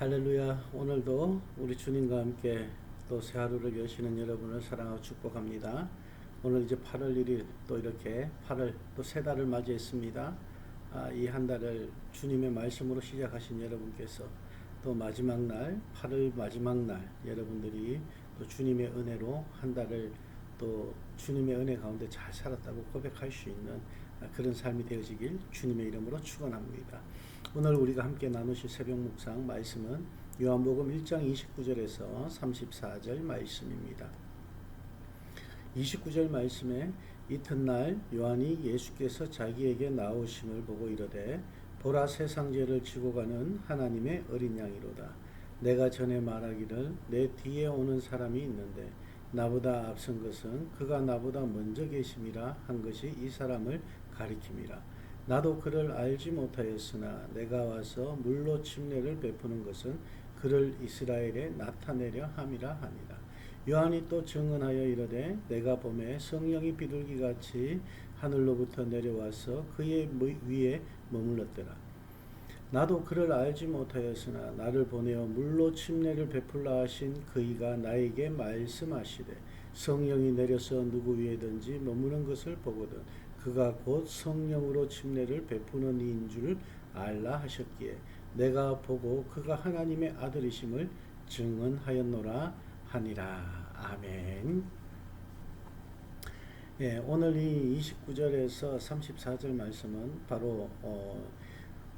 할렐루야. 오늘도 우리 주님과 함께 또 새 하루를 여시는 여러분을 사랑하고 축복합니다. 오늘 이제 8월 1일 또 이렇게 8월 또 새 달을 맞이했습니다. 이 한 달을 주님의 말씀으로 시작하신 여러분께서 또 마지막 날 8월 마지막 날 여러분들이 또 주님의 은혜로 한 달을 또 주님의 은혜 가운데 잘 살았다고 고백할 수 있는 그런 삶이 되어지길 주님의 이름으로 축원합니다. 오늘 우리가 함께 나누실 새벽 묵상 말씀은 요한복음 1장 29절에서 34절 말씀입니다. 29절 말씀에 이튿날 요한이 예수께서 자기에게 나오심을 보고 이르되 보라 세상 죄를 지고 가는 하나님의 어린 양이로다. 내가 전에 말하기를 내 뒤에 오는 사람이 있는데 나보다 앞선 것은 그가 나보다 먼저 계심이라 한 것이 이 사람을 가리킴이라. 나도 그를 알지 못하였으나 내가 와서 물로 침례를 베푸는 것은 그를 이스라엘에 나타내려 함이라 하니라. 요한이 또 증언하여 이르되 내가 보매 성령이 비둘기같이 하늘로부터 내려와서 그의 위에 머물렀더라. 나도 그를 알지 못하였으나 나를 보내어 물로 침례를 베풀라 하신 그이가 나에게 말씀하시되 성령이 내려서 누구 위에든지 머무는 것을 보거든 그가 곧 성령으로 침례를 베푸는 이인 줄 알라 하셨기에 내가 보고 그가 하나님의 아들이심을 증언하였노라 하니라. 아멘. 예, 오늘 이 29절에서 34절 말씀은 바로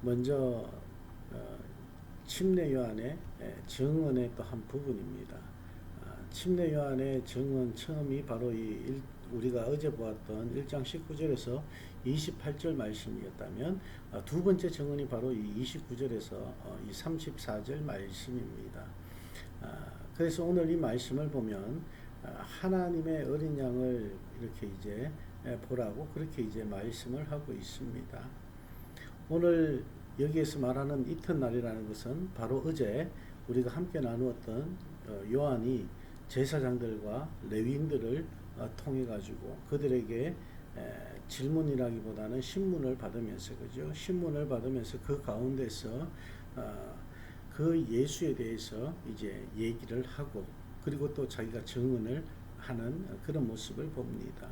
먼저 침례 요한의 증언의 또 한 부분입니다. 침례 요한의 증언 처음이 바로 우리가 어제 보았던 1장 19절에서 28절 말씀이었다면 두 번째 증언이 바로 이 29절에서 이 34절 말씀입니다. 그래서 오늘 이 말씀을 보면 하나님의 어린 양을 이렇게 이제 보라고 그렇게 이제 말씀을 하고 있습니다. 오늘 여기에서 말하는 이튿날이라는 것은 바로 어제 우리가 함께 나누었던 요한이 제사장들과 레위인들을 통해 가지고 그들에게 질문이라기보다는 신문을 받으면서 그죠? 신문을 받으면서 그 가운데서 그 예수에 대해서 이제 얘기를 하고 그리고 또 자기가 증언을 하는 그런 모습을 봅니다.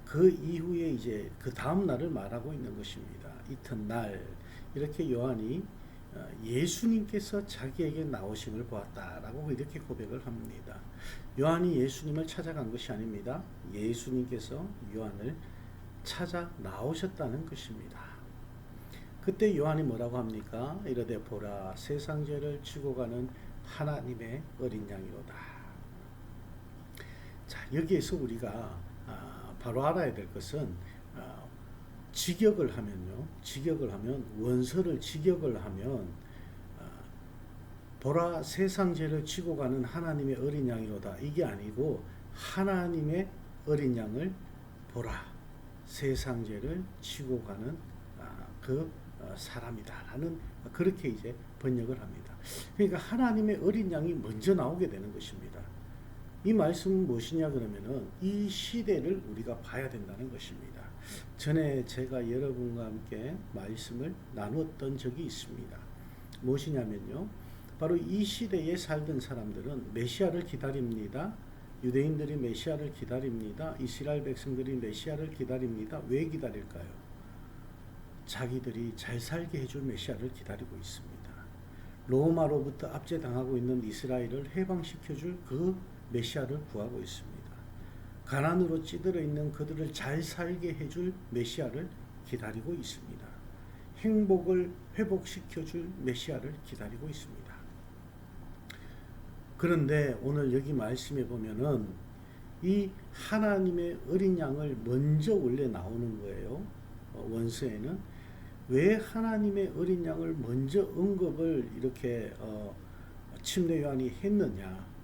그 이후에 이제 그 다음 날을 말하고 있는 것입니다. 이튿날 이렇게 요한이 예수님께서 자기에게 나오심을 보았다라고 이렇게 고백을 합니다. 요한이 예수님을 찾아간 것이 아닙니다. 예수님께서 요한을 찾아 나오셨다는 것입니다. 그때 요한이 뭐라고 합니까? 이르되 보라 세상 죄를 지고 가는 하나님의 어린 양이로다. 자, 여기에서 우리가 바로 알아야 될 것은 직역을 하면 원서를 직역을 하면 보라 세상 죄를 지고 가는 하나님의 어린 양이로다. 이게 아니고 하나님의 어린 양을 보라 세상 죄를 지고 가는 그 사람이다라는 그렇게 이제 번역을 합니다. 그러니까 하나님의 어린 양이 먼저 나오게 되는 것입니다. 이 말씀은 무엇이냐 그러면은 이 시대를 우리가 봐야 된다는 것입니다. 전에 제가 여러분과 함께 말씀을 나누었던 적이 있습니다. 무엇이냐면요. 바로 이 시대에 살던 사람들은 메시아를 기다립니다. 유대인들이 메시아를 기다립니다. 이스라엘 백성들이 메시아를 기다립니다. 왜 기다릴까요? 자기들이 잘 살게 해줄 메시아를 기다리고 있습니다. 로마로부터 압제당하고 있는 이스라엘을 해방시켜줄 그 메시아를 구하고 있습니다. 가난으로 찌들어 있는 그들을 잘 살게 해줄 메시아를 기다리고 있습니다. 행복을 회복시켜줄 메시아를 기다리고 있습니다. 그런데 오늘 여기 말씀에 보면은 이 하나님의 어린 양을 먼저 원래 나오는 거예요. 원서에는 왜 하나님의 어린 양을 먼저 언급을 이렇게 침례 요한이 했느냐?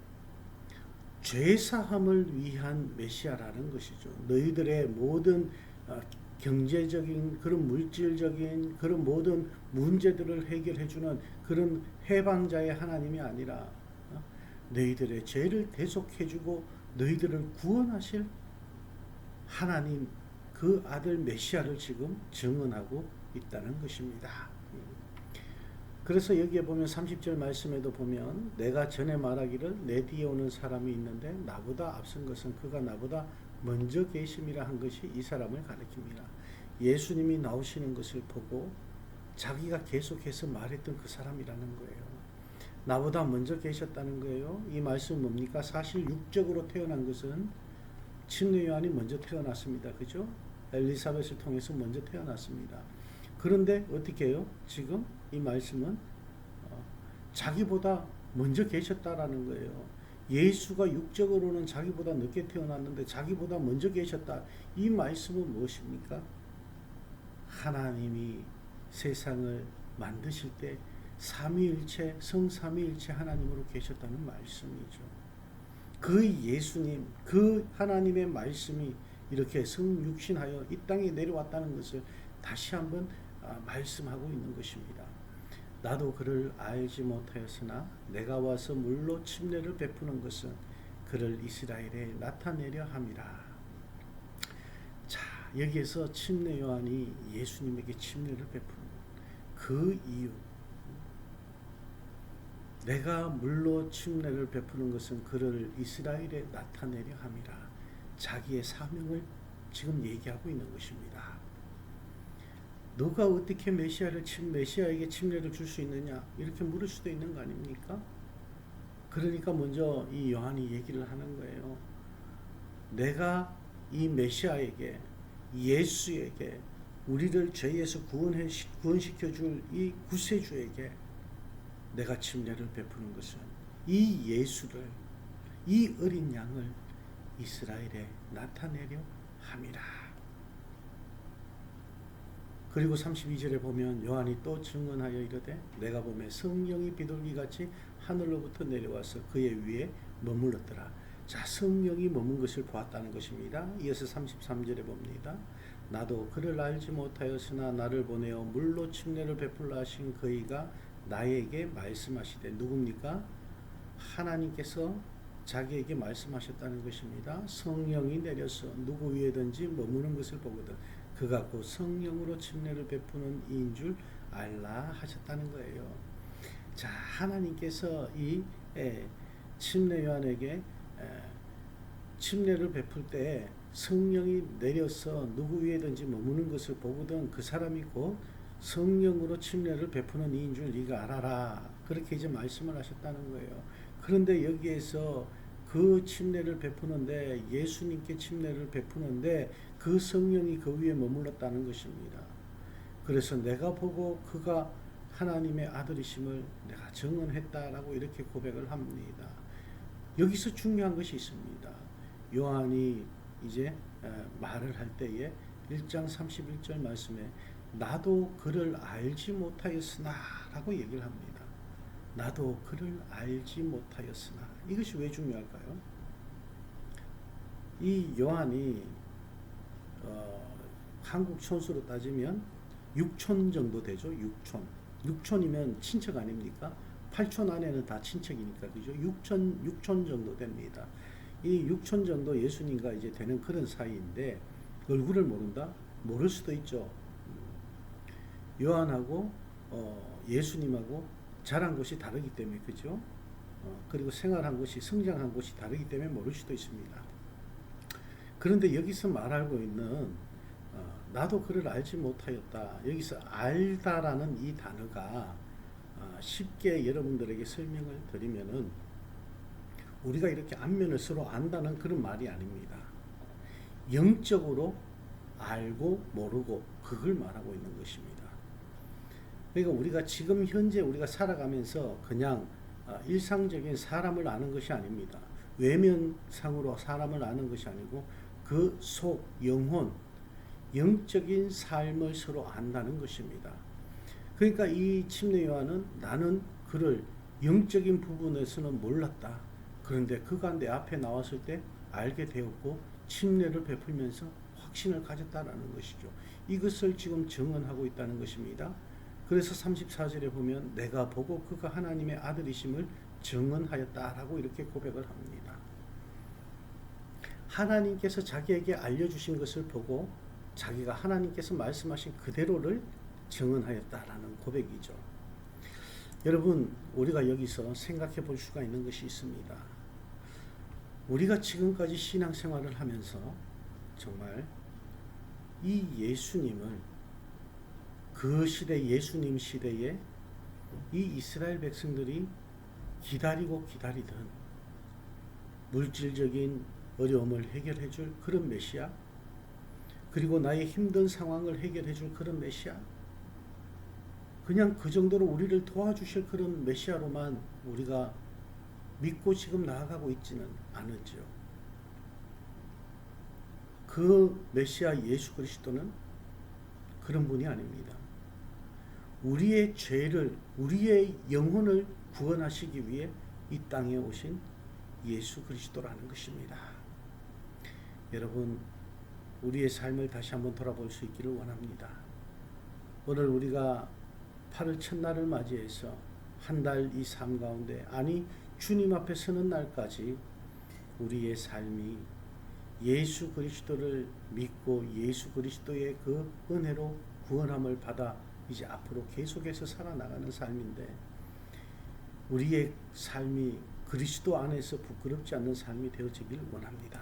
죄사함을 위한 메시아라는 것이죠. 너희들의 모든 경제적인 그런 물질적인 그런 모든 문제들을 해결해주는 그런 해방자의 하나님이 아니라 너희들의 죄를 대속해주고 너희들을 구원하실 하나님 그 아들 메시아를 지금 증언하고 있다는 것입니다. 그래서 여기에 보면 30절 말씀에도 보면 내가 전에 말하기를 내 뒤에 오는 사람이 있는데 나보다 앞선 것은 그가 나보다 먼저 계심이라 한 것이 이 사람을 가리킵니다. 예수님이 나오시는 것을 보고 자기가 계속해서 말했던 그 사람이라는 거예요. 나보다 먼저 계셨다는 거예요. 이 말씀은 뭡니까? 사실 육적으로 태어난 것은 침례 요한이 먼저 태어났습니다. 그죠? 엘리사벳을 통해서 먼저 태어났습니다. 그런데 어떻게 해요? 지금 이 말씀은 자기보다 먼저 계셨다라는 거예요. 예수가 육적으로는 자기보다 늦게 태어났는데 자기보다 먼저 계셨다. 이 말씀은 무엇입니까? 하나님이 세상을 만드실 때 삼위일체, 성삼위일체 하나님으로 계셨다는 말씀이죠. 그 예수님, 그 하나님의 말씀이 이렇게 성육신하여 이 땅에 내려왔다는 것을 다시 한번 말씀하고 있는 것입니다. 나도 그를 알지 못하였으나 내가 와서 물로 침례를 베푸는 것은 그를 이스라엘에 나타내려 함이라. 자, 여기에서 침례 요한이 예수님에게 침례를 베푸는 그 이유, 내가 물로 침례를 베푸는 것은 그를 이스라엘에 나타내려 함이라. 자기의 사명을 지금 얘기하고 있는 것입니다. 너가 어떻게 메시아에게 침례를 줄 수 있느냐 이렇게 물을 수도 있는 거 아닙니까? 그러니까 먼저 이 요한이 얘기를 하는 거예요. 내가 이 메시아에게, 예수에게, 우리를 죄에서 구원시켜 줄 이 구세주에게 내가 침례를 베푸는 것은 이 예수를, 이 어린 양을 이스라엘에 나타내려 함이라. 그리고 32절에 보면 요한이 또 증언하여 이르되 내가 보매 성령이 비둘기같이 하늘로부터 내려와서 그의 위에 머물렀더라. 자, 성령이 머문 것을 보았다는 것입니다. 이어서 33절에 봅니다. 나도 그를 알지 못하였으나 나를 보내어 물로 침례를 베풀라 하신 그이가 나에게 말씀하시되, 누굽니까? 하나님께서 자기에게 말씀하셨다는 것입니다. 성령이 내려서 누구 위에든지 머무는 것을 보거든 그가 곧 성령으로 침례를 베푸는 이인 줄 알라 하셨다는 거예요. 자, 하나님께서 이 침례 요한에게 침례를 베풀 때 성령이 내려서 누구 위에든지 머무는 것을 보거든 그 사람이 곧 성령으로 침례를 베푸는 이인 줄 네가 알아라. 그렇게 이제 말씀을 하셨다는 거예요. 그런데 여기에서 그 침례를 베푸는데, 예수님께 침례를 베푸는데 그 성령이 그 위에 머물렀다는 것입니다. 그래서 내가 보고 그가 하나님의 아들이심을 내가 증언했다라고 이렇게 고백을 합니다. 여기서 중요한 것이 있습니다. 요한이 이제 말을 할 때에 1장 31절 말씀에 나도 그를 알지 못하였으나 라고 얘기를 합니다. 나도 그를 알지 못하였으나. 이것이 왜 중요할까요? 이 요한이 한국 천수로 따지면 6촌 정도 되죠. 6촌이면 친척 아닙니까? 8촌 안에는 다 친척이니까, 그죠? 6촌 정도 됩니다. 이 6촌 정도 예수님과 이제 되는 그런 사이인데 얼굴을 모른다? 모를 수도 있죠. 요한하고 예수님하고 자란 곳이 다르기 때문에, 그죠? 그리고 생활한 곳이, 성장한 곳이 다르기 때문에 모를 수도 있습니다. 그런데 여기서 말하고 있는 나도 그를 알지 못하였다. 여기서 알다라는 이 단어가 쉽게 여러분들에게 설명을 드리면은 우리가 이렇게 안면을 서로 안다는 그런 말이 아닙니다. 영적으로 알고 모르고 그걸 말하고 있는 것입니다. 그러니까 우리가 지금 현재 우리가 살아가면서 그냥 일상적인 사람을 아는 것이 아닙니다. 외면상으로 사람을 아는 것이 아니고 그 속, 영혼, 영적인 삶을 서로 안다는 것입니다. 그러니까 이 침례 요한은 나는 그를 영적인 부분에서는 몰랐다. 그런데 그가 내 앞에 나왔을 때 알게 되었고 침례를 베풀면서 확신을 가졌다라는 것이죠. 이것을 지금 증언하고 있다는 것입니다. 그래서 34절에 보면 내가 보고 그가 하나님의 아들이심을 증언하였다라고 이렇게 고백을 합니다. 하나님께서 자기에게 알려주신 것을 보고 자기가 하나님께서 말씀하신 그대로를 증언하였다라는 고백이죠. 여러분, 우리가 여기서 생각해 볼 수가 있는 것이 있습니다. 우리가 지금까지 신앙생활을 하면서 정말 이 예수님을 그 시대 예수님 시대에 이 이스라엘 백성들이 기다리고 기다리던 물질적인 어려움을 해결해 줄 그런 메시아, 그리고 나의 힘든 상황을 해결해 줄 그런 메시아, 그냥 그 정도로 우리를 도와주실 그런 메시아로만 우리가 믿고 지금 나아가고 있지는 않은지요. 그 메시아 예수 그리스도는 그런 분이 아닙니다. 우리의 죄를, 우리의 영혼을 구원하시기 위해 이 땅에 오신 예수 그리스도라는 것입니다. 여러분, 우리의 삶을 다시 한번 돌아볼 수 있기를 원합니다. 오늘 우리가 8월 첫날을 맞이해서 한 달 이 삶 가운데, 아니 주님 앞에 서는 날까지 우리의 삶이 예수 그리스도를 믿고 예수 그리스도의 그 은혜로 구원함을 받아 이제 앞으로 계속해서 살아나가는 삶인데, 우리의 삶이 그리스도 안에서 부끄럽지 않는 삶이 되어지길 원합니다.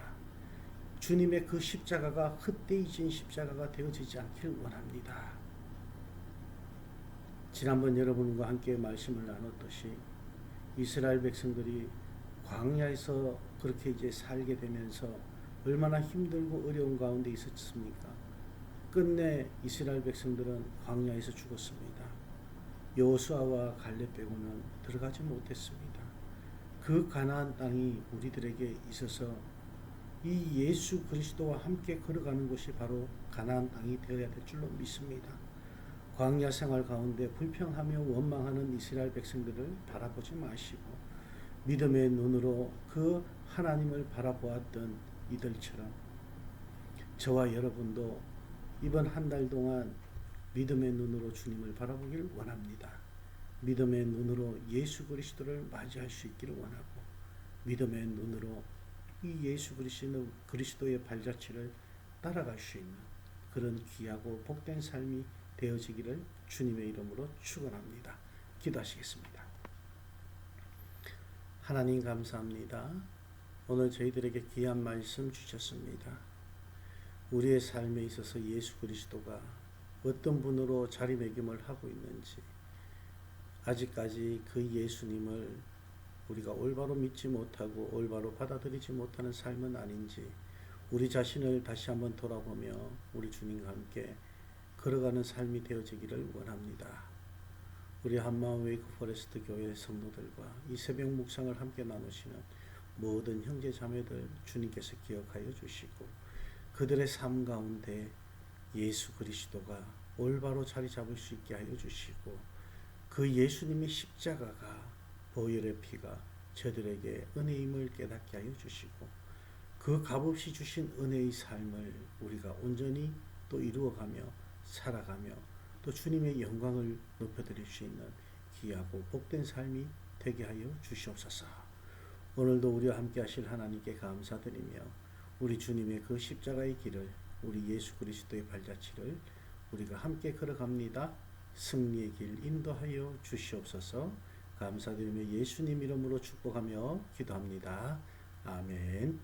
주님의 그 십자가가 헛되어진 십자가가 되어지지 않길 원합니다. 지난번 여러분과 함께 말씀을 나눴듯이 이스라엘 백성들이 광야에서 그렇게 이제 살게 되면서 얼마나 힘들고 어려운 가운데 있었습니까? 끝내 이스라엘 백성들은 광야에서 죽었습니다. 여호수아와 갈렙 빼고는 들어가지 못했습니다. 그 가나안 땅이 우리들에게 있어서 이 예수 그리스도와 함께 걸어가는 곳이 바로 가나안 땅이 되어야 될 줄로 믿습니다. 광야 생활 가운데 불평하며 원망하는 이스라엘 백성들을 바라보지 마시고 믿음의 눈으로 그 하나님을 바라보았던 이들처럼 저와 여러분도 이번 한 달 동안 믿음의 눈으로 주님을 바라보길 원합니다. 믿음의 눈으로 예수 그리스도를 맞이할 수 있기를 원하고, 믿음의 눈으로 이 예수 그리스도의 발자취를 따라갈 수 있는 그런 귀하고 복된 삶이 되어지기를 주님의 이름으로 축원합니다. 기도하시겠습니다. 하나님 감사합니다. 오늘 저희들에게 귀한 말씀 주셨습니다. 우리의 삶에 있어서 예수 그리스도가 어떤 분으로 자리매김을 하고 있는지, 아직까지 그 예수님을 우리가 올바로 믿지 못하고 올바로 받아들이지 못하는 삶은 아닌지 우리 자신을 다시 한번 돌아보며 우리 주님과 함께 걸어가는 삶이 되어지기를 원합니다. 우리 한마음 웨이크 포레스트 교회 성도들과 이 새벽 묵상을 함께 나누시는 모든 형제 자매들 주님께서 기억하여 주시고, 그들의 삶 가운데 예수 그리스도가 올바로 자리 잡을 수 있게 하여 주시고, 그 예수님의 십자가가 보혈의 피가 저들에게 은혜임을 깨닫게 하여 주시고, 그 값없이 주신 은혜의 삶을 우리가 온전히 또 이루어가며 살아가며 또 주님의 영광을 높여드릴 수 있는 귀하고 복된 삶이 되게 하여 주시옵소서. 오늘도 우리와 함께 하실 하나님께 감사드리며 우리 주님의 그 십자가의 길을, 우리 예수 그리스도의 발자취를 우리가 함께 걸어갑니다. 승리의 길 인도하여 주시옵소서. 감사드리며 예수님 이름으로 축복하며 기도합니다. 아멘.